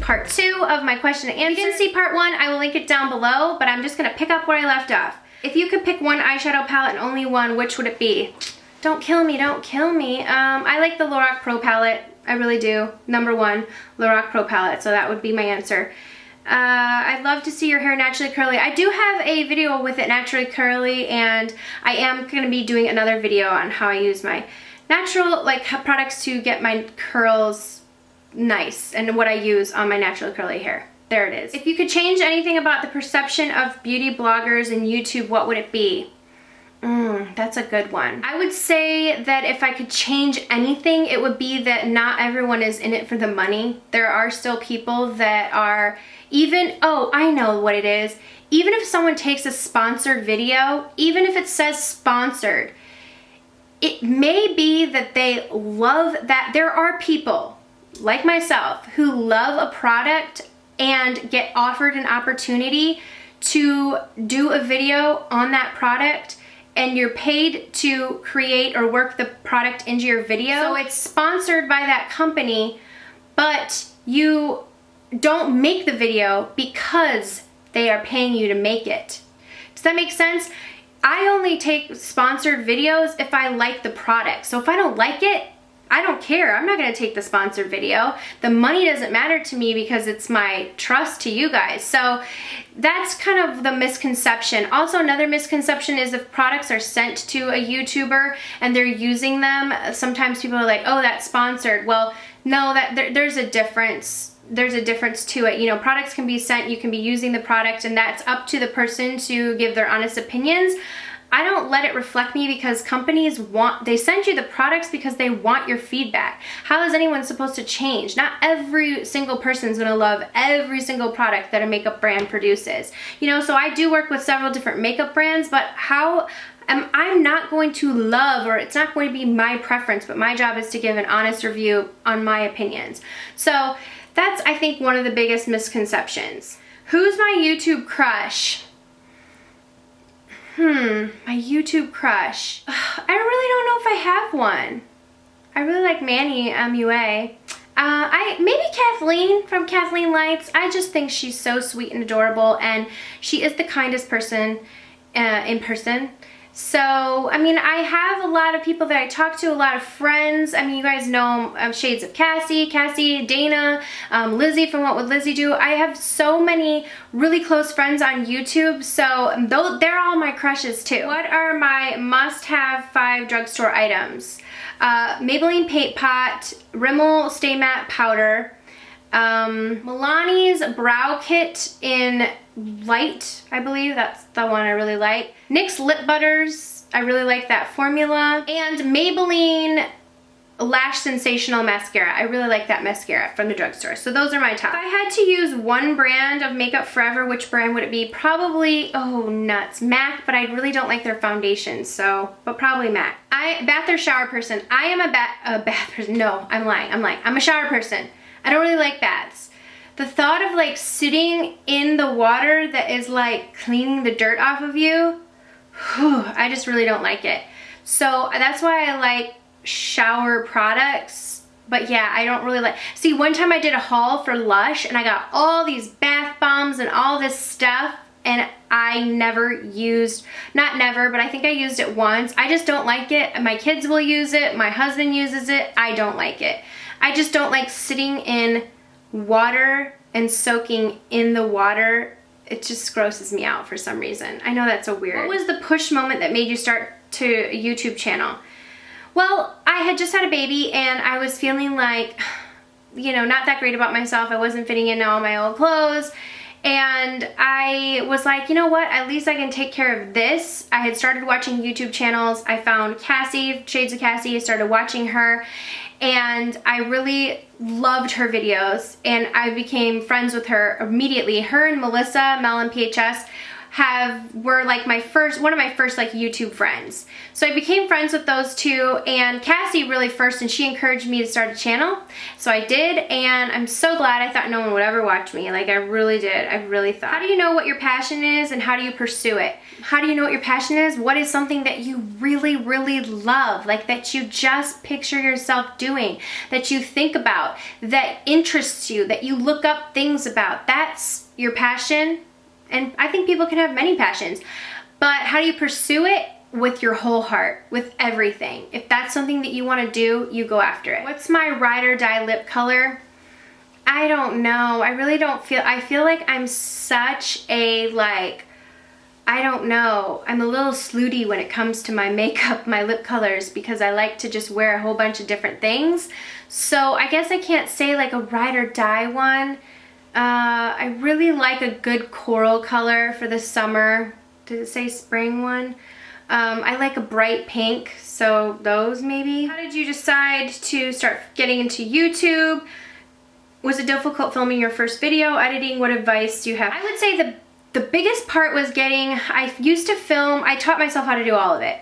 part 2 of my question and answer. You didn't see part 1, I will link it down below, but I'm just gonna pick up where I left off. If you could pick one eyeshadow palette and only one, which would it be? Don't kill me, don't kill me. I like the Lorac Pro palette. I really do. Number 1, Lorac Pro palette, so that would be my answer. I'd love to see your hair naturally curly. I do have a video with it naturally curly, and I am going to be doing another video on how I use my natural products to get my curls nice and what I use on my naturally curly hair. There it is. If you could change anything about the perception of beauty bloggers and YouTube, what would it be? That's a good one. I would say that if I could change anything, it would be that not everyone is in it for the money. There are still people that are I know what it is. Even if someone takes a sponsored video, even if it says sponsored, it may be that they love that. There are people like myself who love a product and get offered an opportunity to do a video on that product, and you're paid to create or work the product into your video. So it's sponsored by that company, but you don't make the video because they are paying you to make it. Does that make sense? I only take sponsored videos if I like the product. So if I don't like it, I don't care. I'm not gonna take the sponsored video. The money doesn't matter to me because it's my trust to you guys. So that's kind of the misconception. Also, another misconception is if products are sent to a YouTuber and they're using them, sometimes people are like, oh, that's sponsored. Well, no, there's a difference. There's a difference to it. You know, products can be sent, you can be using the product, and that's up to the person to give their honest opinions. I don't let it reflect me because companies they send you the products because they want your feedback. How is anyone supposed to change? Not every single person's gonna love every single product that a makeup brand produces. You know, so I do work with several different makeup brands, but I'm not going to love, or it's not going to be my preference, but my job is to give an honest review on my opinions. So that's, I think, one of the biggest misconceptions. Who's my YouTube crush? My YouTube crush. I really don't know if I have one. I really like Manny MUA. Maybe Kathleen from Kathleen Lights. I just think she's so sweet and adorable, and she is the kindest person in person. So, I mean, I have a lot of people that I talk to, a lot of friends. I mean, you guys know Shades of Cassie, Dana, Lizzie from What Would Lizzie Do. I have so many really close friends on YouTube, so they're all my crushes too. What are my must-have 5 drugstore items? Maybelline Paint Pot, Rimmel Stay Matte Powder, Milani's Brow Kit in Light, I believe that's the one I really like. NYX Lip Butters, I really like that formula. And Maybelline Lash Sensational Mascara. I really like that mascara from the drugstore. So those are my top. If I had to use one brand of makeup forever, which brand would it be? Probably, oh nuts, MAC, but I really don't like their foundation, so, but probably MAC. Bath or shower person. I am a bath person. No, I'm lying. I'm a shower person. I don't really like baths. The thought of like sitting in the water that is like cleaning the dirt off of you, I just really don't like it. So that's why I like shower products. But yeah, I don't really like, see, one time I did a haul for Lush and I got all these bath bombs and all this stuff, and I never used, not never, but I think I used it once. I just don't like it. My kids will use it, my husband uses it, I don't like it. I just don't like sitting in water and soaking in the water. It just grosses me out for some reason. I know that's so weird. What was the push moment that made you start to a YouTube channel? Well, I had just had a baby and I was feeling like, you know, not that great about myself. I wasn't fitting into all my old clothes. And I was like, you know what, at least I can take care of this. I had started watching YouTube channels. I found Cassie, Shades of Cassie, I started watching her, and I really loved her videos, and I became friends with her immediately. Her and Melissa, Mel and PHS, were like one of my first like YouTube friends. So I became friends with those two, and Cassie really first, and she encouraged me to start a channel. So I did, and I'm so glad. I thought no one would ever watch me. Like I really did. I really thought. How do you know what your passion is and how do you pursue it? How do you know what your passion is? What is something that you really, really love? Like that you just picture yourself doing, that you think about, that interests you, that you look up things about. That's your passion. And I think people can have many passions, but how do you pursue it? With your whole heart, with everything. If that's something that you want to do, you go after it. What's my ride or die lip color? I don't know. I really don't feel, I feel like I'm such a like, I don't know. I'm a little slutty when it comes to my makeup, my lip colors, because I like to just wear a whole bunch of different things. So I guess I can't say like a ride or die one. I really like a good coral color for the summer. Did it say spring one? I like a bright pink, so those maybe. How did you decide to start getting into YouTube? Was it difficult filming your first video, editing? What advice do you have? I would say the biggest part was I used to film, I taught myself how to do all of it.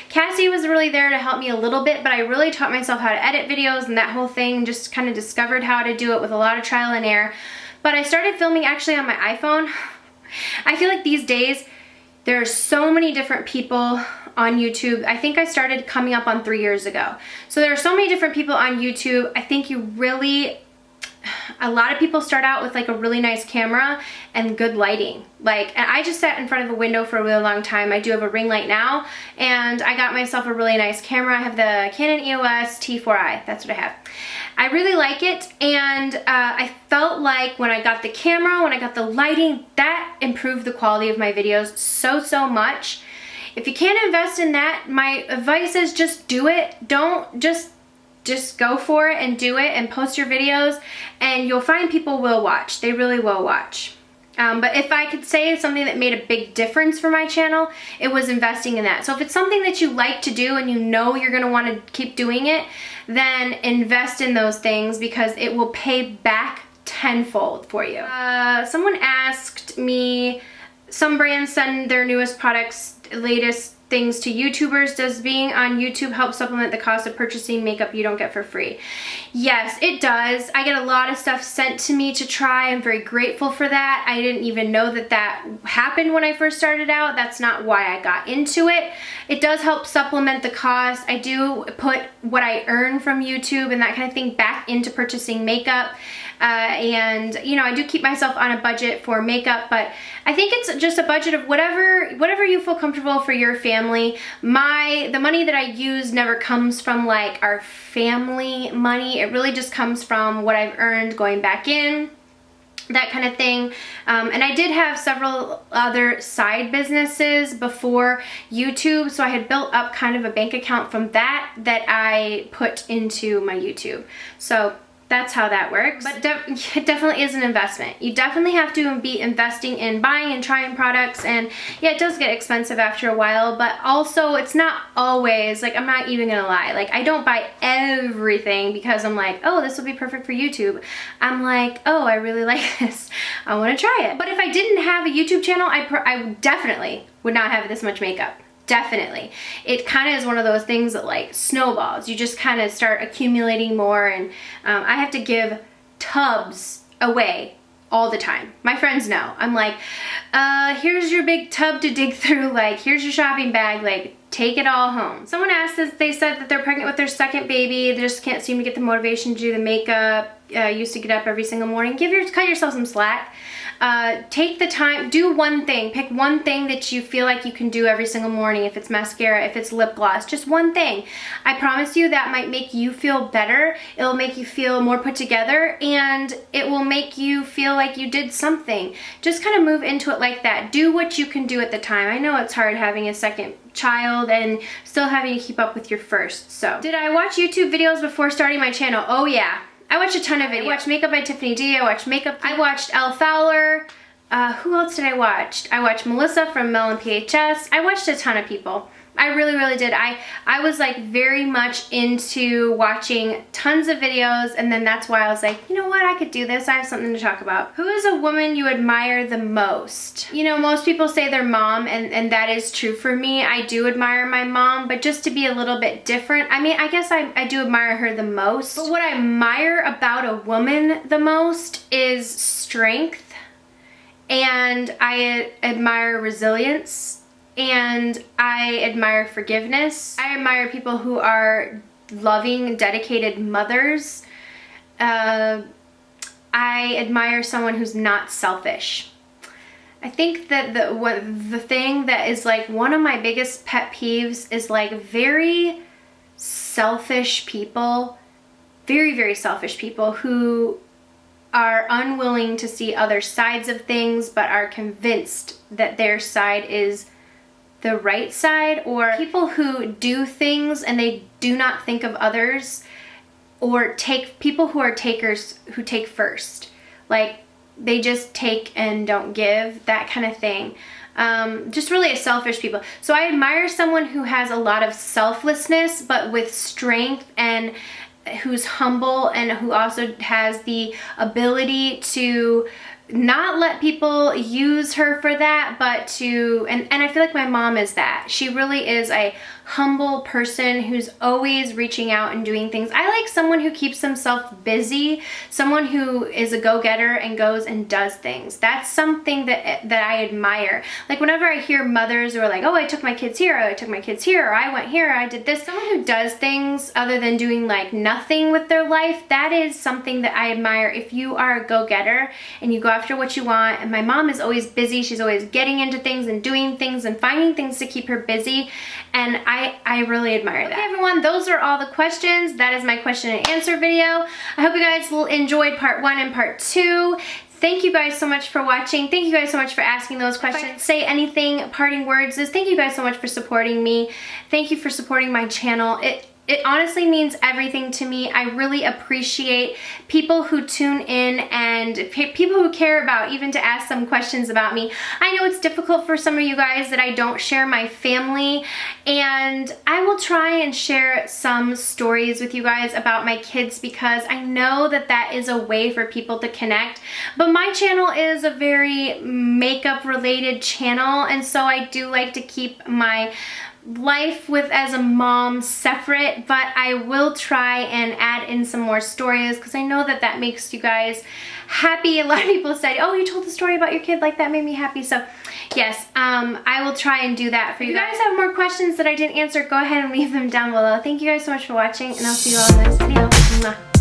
Cassie was really there to help me a little bit, but I really taught myself how to edit videos and that whole thing, just kind of discovered how to do it with a lot of trial and error. But I started filming actually on my iPhone. I feel like these days, there are so many different people on YouTube. I think I started coming up on 3 years ago. So there are so many different people on YouTube. I think a lot of people start out with like a really nice camera and good lighting. And I just sat in front of a window for a really long time. I do have a ring light now, and I got myself a really nice camera. I have the Canon EOS T4i. That's what I have. I really like it, and I felt like when I got the camera, when I got the lighting, that improved the quality of my videos so much. If you can't invest in that, my advice is just do it. Don't just go for it and do it and post your videos, and you'll find people will watch. They really will watch. But if I could say something that made a big difference for my channel, it was investing in that. So if it's something that you like to do and you know you're going to want to keep doing it, then invest in those things because it will pay back tenfold for you. Someone asked me, some brands send their newest products, latest things to YouTubers. Does being on YouTube help supplement the cost of purchasing makeup you don't get for free? Yes, it does. I get a lot of stuff sent to me to try. I'm very grateful for that. I didn't even know that that happened when I first started out. That's not why I got into it. It does help supplement the cost. I do put what I earn from YouTube and that kind of thing back into purchasing makeup. And you know, I do keep myself on a budget for makeup, but I think it's just a budget of whatever you feel comfortable for your family. The money that I use never comes from like our family money. It really just comes from what I've earned going back in, that kind of thing. And I did have several other side businesses before YouTube, so I had built up kind of a bank account from that I put into my YouTube. So that's how that works. But it definitely is an investment. You definitely have to be investing in buying and trying products, and yeah, it does get expensive after a while, but also it's not always, like, I'm not even gonna lie, like, I don't buy everything because I'm like, oh, this will be perfect for YouTube. I'm like, oh, I really like this. I wanna try it. But if I didn't have a YouTube channel, I definitely would not have this much makeup. Definitely. It kind of is one of those things that like snowballs. You just kind of start accumulating more, and I have to give tubs away all the time. My friends know. I'm like, here's your big tub to dig through, like here's your shopping bag, like take it all home. Someone asked us, they said that they're pregnant with their second baby, they just can't seem to get the motivation to do the makeup, used to get up every single morning. Cut yourself some slack. Take the time, do one thing, pick one thing that you feel like you can do every single morning. If it's mascara, if it's lip gloss, just one thing. I promise you that might make you feel better. It'll make you feel more put together, and it will make you feel like you did something. Just kind of move into it like that. Do what you can do at the time. I know it's hard having a second child and still having to keep up with your first. So, did I watch YouTube videos before starting my channel? Oh yeah. I watched a ton of videos. I watched Makeup by Tiffany D. I watched Elle Fowler. Who else did I watch? I watched Melissa from Mel and PHS. I watched a ton of people. I really, really did. I was like very much into watching tons of videos, and then that's why I was like, you know what, I could do this. I have something to talk about. Who is a woman you admire the most? You know, most people say their mom, and that is true for me. I do admire my mom, but just to be a little bit different, I mean, I guess I do admire her the most. But what I admire about a woman the most is strength, and I admire resilience, and I admire forgiveness. I admire people who are loving, dedicated mothers. I admire someone who's not selfish. I think that the thing that is like one of my biggest pet peeves is like very selfish people, very, very selfish people who are unwilling to see other sides of things but are convinced that their side is the right side, or people who do things and they do not think of others, or people who are takers who take first. Like they just take and don't give, that kind of thing. Just really a selfish people. So I admire someone who has a lot of selflessness but with strength, and who's humble, and who also has the ability to not let people use her for that, but to, and I feel like my mom is that. She really is a humble person who's always reaching out and doing things. I like someone who keeps themselves busy, someone who is a go-getter and goes and does things. That's something that I admire. Like whenever I hear mothers who are like, oh, I took my kids here, or I took my kids here, or I went here, or I did this. Someone who does things other than doing like nothing with their life, that is something that I admire. If you are a go-getter and you go after what you want, and my mom is always busy, she's always getting into things and doing things and finding things to keep her busy, and I really admire that. Okay, everyone, those are all the questions. That is my question and answer video. I hope you guys enjoyed part 1 and part 2. Thank you guys so much for watching. Thank you guys so much for asking those questions. If I say anything, parting words is thank you guys so much for supporting me. Thank you for supporting my channel. It honestly means everything to me. I really appreciate people who tune in and people who care about, even to ask some questions about me. I know it's difficult for some of you guys that I don't share my family, and I will try and share some stories with you guys about my kids, because I know that that is a way for people to connect. But my channel is a very makeup related channel, and so I do like to keep my life with as a mom separate, but I will try and add in some more stories, because I know that that makes you guys happy. A lot of people said, oh, you told the story about your kid, like that made me happy. So yes, I will try and do that for you guys. If you guys have more questions that I didn't answer, go ahead and leave them down below. Thank you guys so much for watching, and I'll see you all in the next video. Mwah.